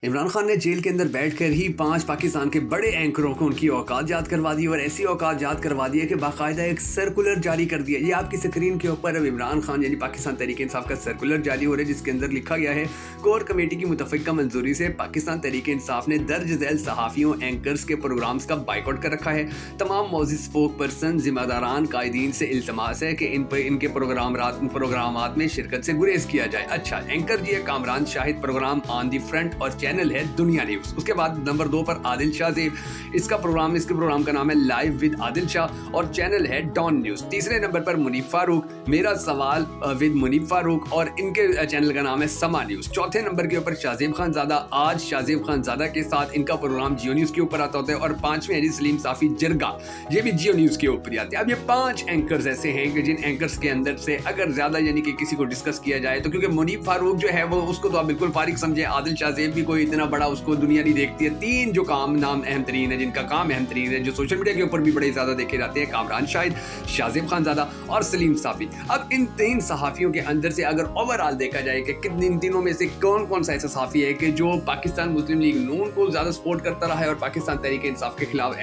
इमरान खान ने जेल के अंदर बैठकर ही 5 पाकिस्तान के बड़े एंकरों को उनकी औकात याद करवा दी और ऐसी औकात याद करवा दी है कि बाकायदा एक सर्कुलर जारी कर दिया। ये आपकी स्क्रीन के ऊपर अब इमरान खान यानी पाकिस्तान तहरीक इंसाफ का सर्कुलर जारी हो रहा है, जिसके अंदर लिखा गया है कोर कमेटी की मुतफ़िका मंजूरी से पाकिस्तान तहरीक इंसाफ ने दर्ज झैल सहाफ़ियों एंकर्स के प्रोग्राम्स का बाइकआउट कर रखा है। तमाम मौजूद स्पोक पर्सन जिम्मेदारान कायदीन से इल्तमास है कि इनके प्रोग्रामात में शिरकत से गुरेज किया जाए। अच्छा, एंकर जी है Kamran Shahid, programme on the front और चैनल है दुनिया न्यूज़। उसके बाद नंबर 2 पर आदिल शाह ज़ेब, इसके प्रोग्राम का नाम है लाइव विद आदिल शाह और चैनल है डॉन न्यूज़। तीसरे नंबर पर मुनीफ फारूक, मेरा सवाल विद मुनीफ फारूक और इनके चैनल का नाम है समा न्यूज़। चौथे नंबर के ऊपर शाहजेब खानज़ादा, आज शाहजेब खानज़ादा के साथ इनका प्रोग्राम जियो न्यूज़ के ऊपर आता होता है। और 5वें है जी सलीम साफ़ी जरगा, ये भी जियो न्यूज़ के ऊपर ही आते हैं। अब ये 5 एंकर्स ऐसे हैं कि जिन एंकर्स के अंदर से अगर ज़्यादा यानी कि किसी को डिस्कस किया जाए तो, क्योंकि मुनीफ फारूक जो है वो उसको तो आप बिल्कुल फारिग समझे, आदिल शाह ज़ेब भी कोई इतना बड़ा उसको दुनिया नहीं देखती है। 3 जो नाम अहम तरीन है, जिनका काम अहम तरीन है, जो सोशल मीडिया के ऊपर भी बड़े ज़्यादा देखे जाते हैं, कामरान शाहिद, शाहजेब खानज़ादा और सलीम साफ़ी। अब इन 3 सहाफ़ियों के अंदर से अगर ओवरऑल देखा जाए कि इन तीनों में से कौन कौन सा ऐसा सहाफ़ी है कि जो पाकिस्तान मुस्लिम लीग नून को ज़्यादा सपोर्ट करता रहा है और पाकिस्तान तहरीक इंसाफ के खिलाफ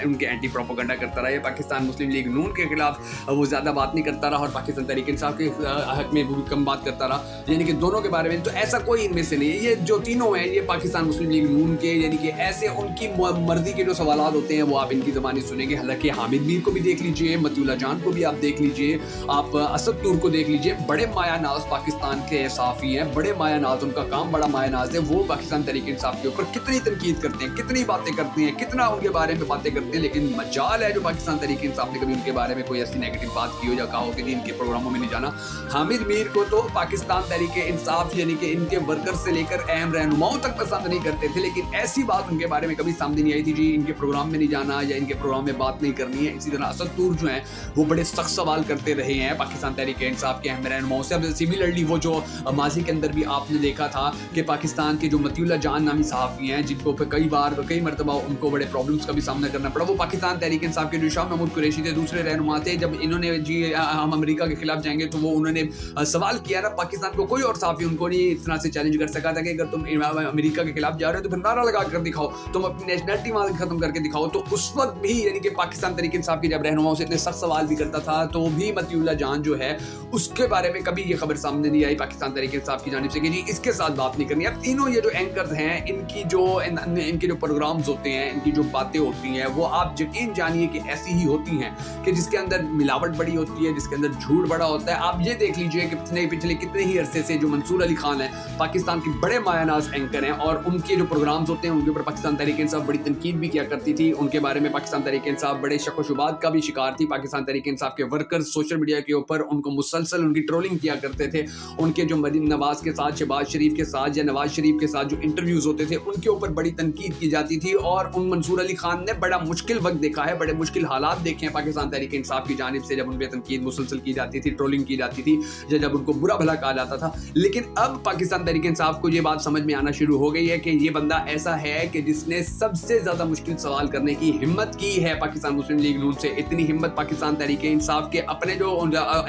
उनके एंटी प्रोपेगेंडा करता रहा है, पाकिस्तान मुस्लिम लीग नून के खिलाफ वो ज़्यादा बात नहीं करता रहा और पाकिस्तान तहरीक इंसाफ के हक में वो भी कम बात करता रहा, यानी कि दोनों के बारे में। तो ऐसा कोई इनमें से नहीं है। ये जो तीनों हैं ये पाकिस्तान मुस्लिम लीग नून के, यानी कि ऐसे उनकी मर्जी के जो सवालात होते हैं वो आप इनकी ज़बानी सुनेंगे। हालांकि हामिद मीर को भी देख लीजिए, मतियुल्लाह जान को भी आप देख लीजिए, आप असद नूर को देख लीजिए, बड़े माया नाज पाकिस्तान के साफ़ी हैं, बड़े माया नाज, उनका काम बड़ा माया नाज है। वो पाकिस्तान तहरीक इंसाफ के ऊपर कितनी तनकीद करते हैं, कितनी बातें करते हैं, कितना उनके बारे में बातें करते हैं, लेकिन मजाल है जो पाकिस्तान तहरीक इंसाफ ने कभी उनके बारे में कोई ऐसी नेगेटिव बात की हो या कहा हो कि इनके प्रोग्रामों में नहीं जाना। हामिद मीर को तो पाकिस्तान तहरीक इंसाफ यानी कि इनके वर्कर से लेकर अहम रहनुमाओं तक पसंद नहीं करते थे, लेकिन ऐसी बात उनके बारे में कभी सामने नहीं आई थी जी इनके प्रोग्राम में नहीं जाना या इनके प्रोग्राम में बात नहीं करनी है। इसी तरह असद नूर जो हैं वो बड़े सख्त सवाल करते रहे हैं पाकिस्तान तहरीक इंसाफ के अहम रहनुमाओं से। अब सिमिलरली वो जो माजी के अंदर भी आपने देखा था कि पाकिस्तान के जो मतियुल्लाह जान नामी सहाफ़ी हैं, जिनको कई मरतबा उनको बड़े प्रॉब्लम्स का भी सामना करना पड़ा, वो पाकिस्तान तहरीक इंसाफ के जो शाह महमूद कुरैशी थे, दूसरे रहनुमा थे, जब इन्होंने जी हम अमेरिका के खिलाफ जाएंगे तो वो उन्होंने सवाल किया ना, पाकिस्तान को कोई और सहाफ़ी उनको नहीं इस तरह से चैलेंज कर सका था कि अगर तुम अमेरिका के खिलाफ जा रहे हो तो फिर नारा लगा कर दिखाओ, तुम अपनी नेशनलिटी वहां खत्म करके दिखाओ। तो उस वक्त भी यानी कि पाकिस्तान तहरीक इंसाफ के जब रहनुमाओं से इतने सख्त सवाल भी करता था तो भी मतियुल्लाह जान जो है उसके बारे में कभी ये खबर सामने नहीं आई पाकिस्तान तहरीक इंसाफ की जानिब से कि जी इसके साथ बात नहीं करनी। अब तीनों ये जो एंकर्स हैं इनके जो प्रोग्राम्स होते हैं, इनकी जो बातें होती हैं वो आप यकीन जानिए कि ऐसी ही होती हैं कि जिसके अंदर मिलावट बड़ी होती है, जिसके अंदर झूठ बड़ा होता है। आप ये देख लीजिए कि पिछले कितने ही अरसे से जो मंसूर अली खान है पाकिस्तान के बड़े मायानाज एंकर हैं और उनके जो प्रोग्राम्स होते हैं उनके ऊपर पाकिस्तान तहरीक इंसाफ बड़ी तनकीद भी किया करती थी। उनके बारे में पाकिस्तान तहरीक इंसाफ बड़े शक व शुबात का भी शिकार थी। पाकिस्तान तहरीक इंसाफ के वर्कर्स सोशल मीडिया के ऊपर उनको मुसलसल उनकी ट्रोलिंग किया करते थे। उनके जो मरीम नवाज के साथ, शहबाज शरीफ के साथ या नवाज शरीफ के साथ जो इंटरव्यूज होते थे उनके ऊपर बड़ी तनकीद की जाती थी और उन मंसूर अली खान ने बड़ा मुश्किल वक्त देखा है, बड़े मुश्किल हालात देखे हैं पाकिस्तान तहरीक इंसाफ की जानिब से, जब उन पर तनकीद मुसलसल की जाती थी, ट्रोलिंग की जाती थी या जब उनको बुरा भला कहा जाता था। लेकिन अब पाकिस्तान तहरीक इंसाफ को ये बात समझ में आना शुरू हो गई है कि ये बंदा ऐसा है कि जिसने सबसे ज्यादा मुश्किल सवाल करने की हिम्मत की है पाकिस्तान मुस्लिम लीग नून से। इतनी हिम्मत पाकिस्तान तहरीक इंसाफ के अपने जो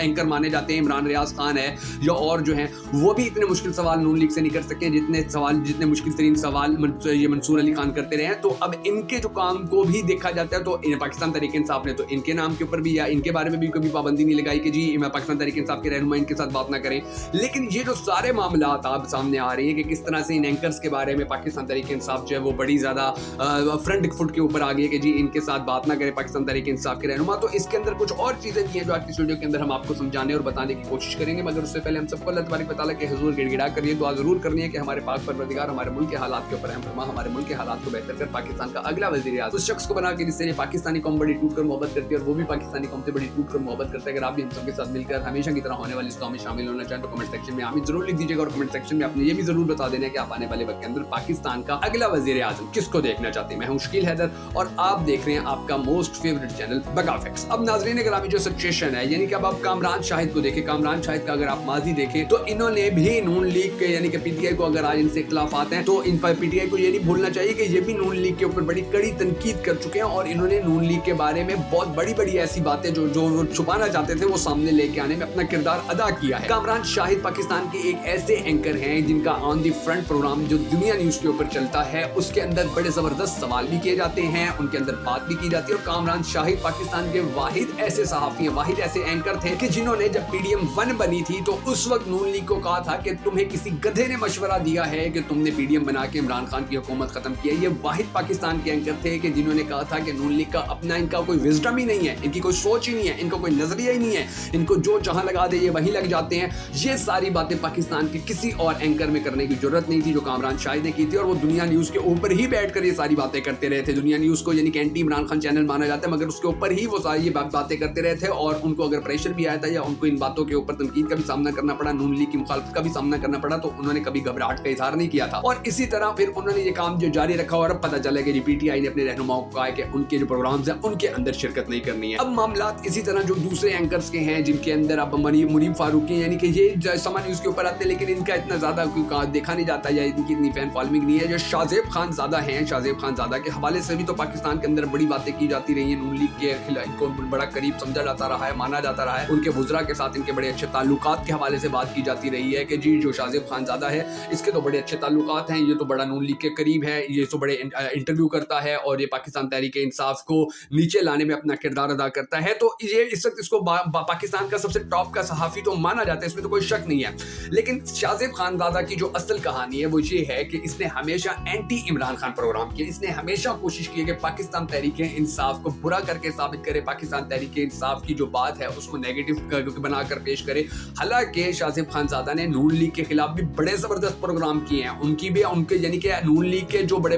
एंकर माने जाते हैं इमरान रियाज खान है या और जो हैं वो भी इतने मुश्किल सवाल नून लीग से नहीं कर सके जितने मुश्किल तरीन सवाल ये मंसूर अली खान करते रहे हैं। तो अब इनके जो काम को भी देखा जाता है तो पाकिस्तान तहरीक इंसाफ ने तो इनके नाम के ऊपर भी या इनके बारे में भी कभी पाबंदी नहीं लगाई कि जी पाकिस्तान तहरीक इंसाफ के रहनुमा इनके साथ बात ना करें। लेकिन ये जो सारे मामला आप सामने आ रही है कि किस तरह से इन एंकर्स के बारे में पाकिस्तान तहरीक इंसाफ जो है वो बड़ी ज्यादा फ्रंट फुट के ऊपर आ गई है कि जी इनके साथ बात ना करें पाकिस्तान तहरीक इंसाफ के रहनुमा। तो इसके अंदर कुछ और चीजें भी हैं जो आज की वीडियो के अंदर हम आपको समझाने और बताने की कोशिश करेंगे, मगर उससे पहले हम सबको अल्लाह तबारक व तआला के हुजूर गिड़गिड़ा करिए, दुआ जरूर करनी है कि हमारे पाक परवरदिगार हमारे मुल्क के हालात के ऊपर रहम फरमा, हमारे मुल्क के हालात को बेहतर कर पाकिस्तान का अगला वज़ीर आज़म उस शख्स को बना के जिससे पाकिस्तानी कौम बड़ी टूट कर मोहब्बत करती है और वो भी पाकिस्तानी कौम से बड़ी टूट कर मोहब्बत करता है। अगर आप भी हम सबके साथ मिलकर हमेशा की तरह होने वाली इस कौम में शामिल होना चाहें तो कमेंट सेक्शन में आमीन जरूर लिख दीजिएगा और कमेंट सेक्शन में आपने ये भी जरूर बता देना कि आप आने वाले वक्त के अंदर पाकिस्तान का अगला वज़ीर आज़म किसको देखना चाहते हैं। मैं हूं शकील हैदर और आप देख रहे हैं आपका मोस्ट फेवरेट चैनल बगा फैक्ट्स। अब नाज़रीन ग्रामी जो सिचुएशन है यानी कि अब आप कामरान शाहिद को देखें, कामरान शाहिद का अगर आप माजी देखें तो इन्होंने भी नून लीग के यानी कि पीटीआई को अगर आज इनसे इख्तिलाफात हैं तो इन पर पीटीआई को ये नहीं भूलना चाहिए कि ये भी नून लीग के ऊपर बड़ी कड़ी तनकीद कर चुके हैं और इन्होंने नून लीग के बारे में बहुत बड़ी ऐसी बातें जो छुपाना चाहते थे वो सामने लेके आने में अपना किरदार अदा किया है। कामरान शाहिद पाकिस्तान के एक ऐसे एंकर हैं जिनका ऑन दी फ्रंट प्रोग्राम جو دنیا نیوز کے اوپر چلتا ہے اس کے اندر بڑے زبردست سوال بھی کیے جاتے ہیں, ان کے اندر بات بھی کی جاتی ہے. اور کامران شاہد پاکستان کے واحد ایسے صحافی ہیں, واحد ایسے اینکر تھے کہ جنہوں نے جب PDM-1 بنی تھی تو اس وقت نون لیگ کو کہا تھا کہ تمہیں کسی گدھے نے مشورہ دیا ہے کہ تم نے PDM بنا کے عمران خان کی حکومت ختم کی ہے. یہ واحد پاکستان کے اینکر تھے کہ جنہوں نے کہا تھا کہ نون لیگ کا اپنا ان کا کوئی وزڈم ہی نہیں ہے, ان کی کوئی سوچ ہی نہیں ہے, ان کو کوئی نظریہ ہی نہیں ہے, ان کو جو جہاں لگا دے یہ وہیں لگ جاتے ہیں. یہ ساری باتیں پاکستان کے کسی اور اینکر میں کرنے کی ضرورت نہیں تھی جو کامران شاہد نے کی تھی, اور وہ دنیا نیوز کے اوپر ہی بیٹھ کر یہ ساری باتیں کرتے رہے تھے. دنیا نیوز کو یعنی کہ اینٹی عمران خان چینل مانا جاتا ہے, مگر اس کے اوپر ہی وہ ساری باتیں کرتے رہے تھے, اور ان کو اگر پریشر بھی آیا تھا یا ان کو ان باتوں کے اوپر تنقید کا بھی سامنا کرنا پڑا, نون لیگ کی مخالفت کا بھی سامنا کرنا پڑا, تو انہوں نے کبھی گھبراہٹ کا اظہار نہیں کیا تھا. اور اسی طرح پھر انہوں نے یہ کام جو جاری رکھا, اور اب پتہ چلا کہ PTI نے اپنے رہنماؤں کو کہا کہ ان کے جو پروگرامز ہیں ان کے اندر شرکت نہیں کرنی ہے. اب معاملات اسی طرح جو دوسرے اینکرز کے ہیں جن کے اندر اب منیب فاروقی یعنی کہ یہ سما نیوز کے اوپر آتے ہیں لیکن ان کا اتنا زیادہ دیکھا نہیں جاتا یا ان کی اتنی فین فالوئنگ نہیں ہے. جو شاہزیب خان زادہ ہیں, شاہزیب خان زادہ کے حوالے سے بھی تو پاکستان کے اندر بڑی باتیں کی جاتی رہی ہیں. نون لیگ کے خلاف ان کو بڑا قریب سمجھا جاتا رہا ہے, مانا جاتا رہا ہے. ان کے وزراء کے ساتھ ان کے بڑے اچھے تعلقات کے حوالے سے بات کی جاتی رہی ہے کہ جی جو شاہزیب خان زادہ ہے اس کے تو بڑے اچھے تعلقات ہیں, یہ تو بڑا نون لیگ کے قریب ہے, یہ تو بڑے انٹرویو کرتا ہے اور یہ پاکستان تحریک انصاف کو نیچے لانے میں اپنا کردار ادا کرتا ہے. تو یہ اس وقت اس کو پاکستان کا سب سے ٹاپ کا صحافی تو مانا جاتا ہے, اس میں تو کوئی شک نہیں ہے. لیکن شاہزیب خان زادہ کی جو اصل کہانی ہے وہ یہ ہے کہ اس نے ہمیشہ اینٹی عمران خان پروگرام کیا. اس نے ہمیشہ کوشش کی ہے کہ پاکستان تحریک انصاف کو برا کر کے ثابت کرے, پاکستان تحریک انصاف کی جو بات ہے اس کو نیگیٹو بنا کر پیش کرے. حالانکہ شاہزیب خان زادہ نے نون لیگ کے خلاف بھی بڑے زبردست پروگرام کیے ہیں. ان کی بھی ان کے یعنی کہ نون لیگ کے جو بڑے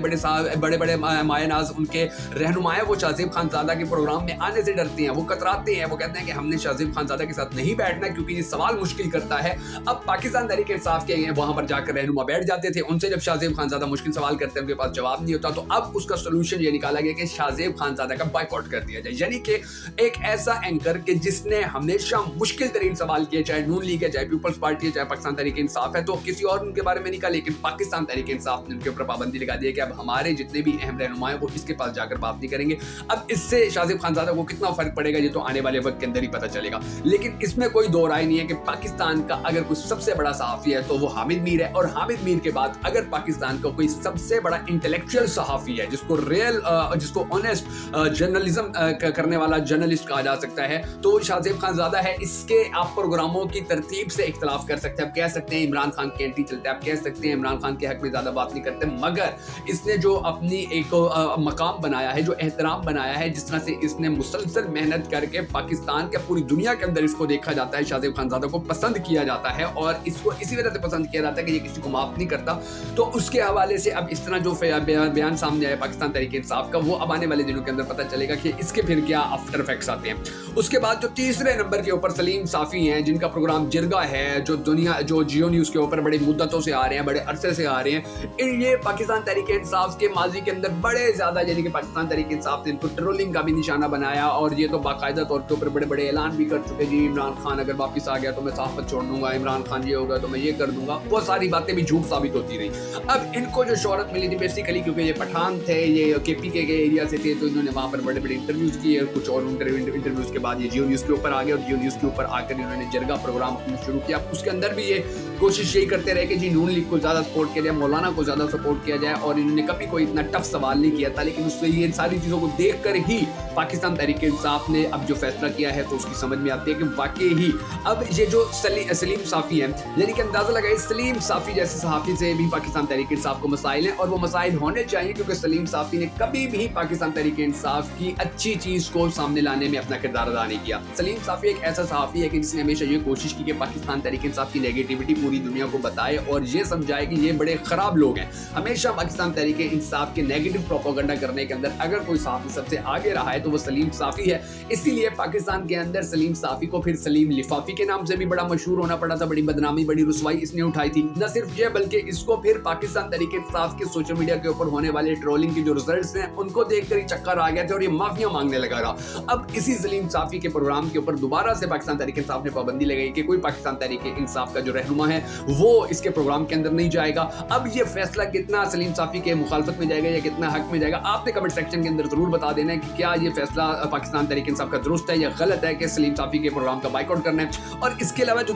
مایہ ناز ان کے رہنما ہیں وہ شاہزیب خان زادہ کے پروگرام میں آنے سے ڈرتے ہیں, وہ کتراتے ہیں, وہ کہتے ہیں کہ ہم نے شاہزیب خان زادہ کے ساتھ نہیں بیٹھنا کیونکہ یہ سوال مشکل کرتا ہے. اب پاکستان تحریک انصاف کے وہاں پر جا کر رہنما بیٹھ جاتے تھے, ان سے جب شاہزیب خان زادہ مشکل سوال کرتے ہیں ان کے پاس جواب نہیں ہوتا, تو اب اس کا سولوشن یہ نکالا گیا کہ شاہزیب خان زادہ کا بائیکاٹ کر دیا جائے. یعنی کہ ایک ایسا اینکر کہ جس نے ہمیشہ مشکل ترین سوال کیے, چاہے نون لیگ ہے, چاہے پیپلز پارٹی ہے, چاہے پاکستان تحریک انصاف ہے, تو کسی اور ان کے بارے میں نہیں کہا, لیکن پاکستان تحریک انصاف نے ان کے اوپر پابندی لگا دی ہے کہ اب ہمارے جتنے بھی اہم رہنما ہیں وہ اس کے پاس جا کر بات نہیں کریں گے. اب اس سے شاہزیب خان زادہ کو کتنا فرق پڑے گا یہ تو آنے والے وقت کے اندر ہی پتہ چلے گا. لیکن اس میں کوئی دو رائے نہیں ہے کہ پاکستان کا اگر کوئی سب سے بڑا صحافی ہے تو وہ حامد میر ہے, اور حامد میر کے بعد اگر پاکستان کا کوئی سب سے بڑا انٹلیکچوئل صحافی ہے جس کو آنیسٹ جرنلزم کرنے والا جرنلسٹ کہا جا سکتا ہے تو وہ شاہزیب خان زادہ ہے. اس کے آپ پروگراموں کی ترتیب سے اختلاف کر سکتے ہیں, آپ کہہ سکتے ہیں عمران خان کے اینٹی چلتے ہیں, آپ کہہ سکتے ہیں عمران خان کے حق میں زیادہ بات نہیں کرتے, مگر اس نے جو اپنی ایک مقام بنایا ہے, جو احترام بنایا ہے, جس طرح سے اس نے مسلسل محنت کر کے پاکستان کے پوری دنیا کے اندر اس کو دیکھا جاتا ہے, شاہزیب خان زادہ کو پسند کیا جاتا ہے اور اس کو اسی وجہ سے پسند کیا جاتا ہے کہ یہ کسی کو معاف نہیں کرتا. تو اس کے حوالے سے اب اس طرح جو بیان سامنے آیا پاکستان تحریک انصاف کا, وہ اب آنے والے دنوں کے اندر پتہ چلے گا کہ اس کے پھر کیا آفٹر افیکٹس آتے ہیں. اس کے بعد جو تیسرے نمبر کے اوپر سلیم صافی ہیں جن کا پروگرام جرگہ ہے, جو جیو نیوز کے اوپر بڑی مدتوں سے آ رہے ہیں, بڑے عرصے سے آ رہے ہیں, یہ پاکستان تحریک انصاف کے ماضی کے اندر بڑے زیادہ یعنی کہ پاکستان تحریک انصاف نے ان کو ٹرولنگ کا بھی نشانہ بنایا, اور یہ تو باقاعدہ طور کے اوپر بڑے بڑے اعلان بھی کر چکے, جی عمران خان اگر واپس آ گیا تو میں صحافت چھوڑ دوں گا, عمران خان یہ ہوگا تو میں یہ کر دوں گا. وہ ساری باتیں بھی جھوٹ ثابت ہوتی رہی. اب ان کو جو شہرت ملی تھی بیسیکلی کیونکہ یہ پٹھان تھے, یہ KPK کے ایریا سے تھے, تو انہوں نے وہاں پر بڑے بڑے انٹرویوز کیے, کچھ اور انٹرویوز کے بعد یہ جیو نیوز کے اوپر آ گئے, اور جیو نیوز کے اوپر آ کر انہوں نے جرگہ پروگرام اپنا شروع کیا. اس کے اندر بھی یہ کوشش یہی کرتے رہے کہ جی نون لیگ کو زیادہ سپورٹ کیا جائے, مولانا کو زیادہ سپورٹ کیا جائے, اور انہوں نے کبھی کوئی اتنا ٹف سوال نہیں کیا تھا. لیکن اس سے یہ ساری چیزوں کو دیکھ کر ہی پاکستان تحریک انصاف نے اب جو فیصلہ کیا ہے تو اس کی سمجھ میں آتی ہے کہ واقعی ہی اب یہ جو سلیم صافی ہیں, یعنی کہ اندازہ لگائے سلیم صافی جیسے صحافی سے بھی پاکستان تحریک انصاف کو مسائل ہیں, اور وہ مسائل ہونے چاہیے کیونکہ سلیم صافی نے کبھی بھی پاکستان تحریک انصاف کی اچھی چیز کو سامنے لانے میں اپنا کردار ادا نہیں کیا. سلیم صافی ایک ایسا صحافی ہے کہ جس نے ہمیشہ یہ کوشش کی کہ پاکستان تحریک انصاف کی نیگیٹیوٹی پوری دنیا کو بتائے اور یہ سمجھائے کہ یہ بڑے خراب لوگ ہیں. ہمیشہ پاکستان تحریک انصاف کے نیگیٹو پروپیگنڈا کرنے کے اندر اگر کوئی صحافی سب سے آگے رہا ہے تو وہ سلیم صافی ہے. اسی لیے پاکستان کے اندر سلیم صافی کو پھر سلیم لفافی کے نام سے بھی بڑا مشہور ہونا پڑا تھا. بڑی بدنامی, بڑی رسوائی اس نے اٹھائی تھی. نہ صرف یہ بلکہ اس کو پھر پاکستان تحریک انصاف کے سوشل میڈیا کے اوپر ہونے والے ٹرولنگ کے جو ریزلٹس ہیں ان کو دیکھ کر ہی چکر آ گیا تھا اور یہ معافیاں مانگنے لگا رہا. اب اسی سلیم صافی کے پروگرام کے اوپر دوبارہ سے پاکستان تحریک انصاف نے پابندی لگائی کہ کوئی پاکستان تحریک انصاف کا جو رہنما ہے ہے وہ اس کے پروگرام کے اندر نہیں جائے گا. اب یہ فیصلہ کتنا سلیم صافی کے مخالفت میں جائے گا یا کتنا حق میں جائے گا, آپ نے کمنٹ سیکشن کے اندر ضرور بتا دینا ہے کہ کیا یہ فیصلہ پاکستان تحریک انصاف کا درست ہے یا غلط ہے کہ سلیم صافی کے پروگرام کا بائیکاٹ کرنا ہے. اور اس کے علاوہ جو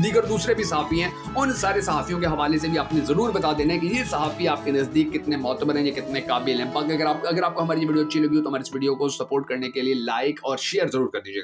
دیگر دوسرے بھی صحافی ہیں, ان سارے صحافیوں کے حوالے سے بھی آپ نے ضرور بتا دینا ہے کہ یہ صحافی آپ کے نزدیک کتنے معتبر ہیں یا کتنے قابل ہیں. باقی اگر آپ کو ہماری یہ ویڈیو اچھی لگی ہو تو ہماری اس ویڈیو کو سپورٹ کرنے کے لیے لائک اور شیئر ضرور کر دیجیے گا.